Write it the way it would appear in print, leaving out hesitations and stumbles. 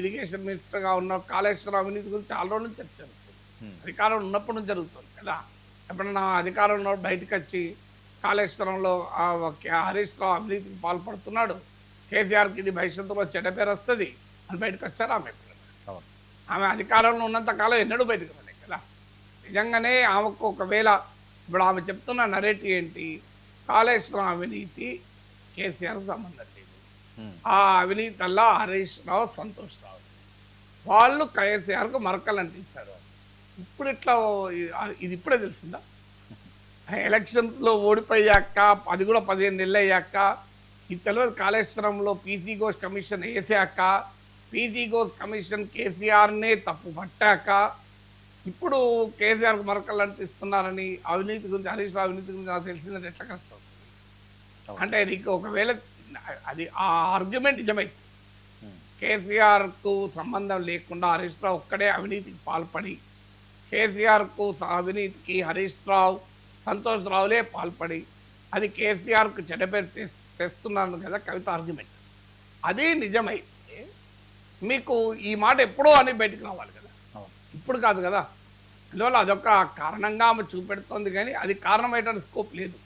Irrigation మినిస్టర్గా ఉన్న కాళేశ్వరం అవినీతి గురించి చాలా రోజుల నుంచి చర్చ జరుగుతుంది. అధికారం ఉన్నప్పటి నుంచి జరుగుతుంది కదా. ఎప్పుడన్నా అధికారం ఉన్నప్పుడు బయటకు వచ్చి కాళేశ్వరంలో హరీష్ రావు అవినీతికి పాల్పడుతున్నాడు, కేసీఆర్కి ఇది భవిష్యత్తులో చెడ్డ పేరు వస్తుంది అని బయటకు వచ్చారు ఆమె. ఆమె అధికారంలో ఉన్నంత కాలం ఎన్నడూ బయటకు రాలేదు కదా. నిజంగానే ఆమెకు ఒకవేళ ఇప్పుడు ఆమె చెప్తున్న నరేటివ్ ఏంటి, కాళేశ్వరం అవినీతి కేసీఆర్కు సంబంధం లేదు, ఆ అవినీతి అలా హరీష్ రావు, సంతోష్ రావు వాళ్ళు కేసీఆర్కు మరకలు అంటించారు. ఇప్పుడు ఇట్లా ఇది ఇప్పుడే తెలిసిందా? ఎలక్షన్స్లో ఓడిపోయాక అది కూడా 15 నెలలు అయ్యాక ఇది తెలియదు. కాళేశ్వరంలో పీసీ ఘోష్ కమిషన్ వేసాక పీసీ ఘోష్ కమిషన్ కేసీఆర్నే తప్పు పట్టాక ఇప్పుడు కేసీఆర్కు మరకలు అంటిస్తున్నారని అవినీతి గురించి, హరీష్ రావు అవినీతి గురించి నాకు తెలిసిందంటే ఎట్లా కష్టం అంటే నీకు ఒకవేళ అది ఆ ఆర్గ్యుమెంట్ నిజమైతే కేసీఆర్కు సంబంధం లేకుండా హరీష్ రావు ఒక్కడే అవినీతికి పాల్పడి, కేసీఆర్కు అవినీతికి హరీష్ రావు, సంతోష్ రావులే పాల్పడి అది కేసీఆర్కు చెడ్డపేరు తెస్తున్నాను కదా కవిత ఆర్గ్యుమెంట్. అది నిజమైతే మీకు ఈ మాట ఎప్పుడో అని బయటకు రావాలి కదా, ఇప్పుడు కాదు కదా. అందువల్ల అదొక కారణంగా ఆమె చూపెడుతోంది, కానీ అది కారణమయ్యేటువంటి స్కోప్ లేదు.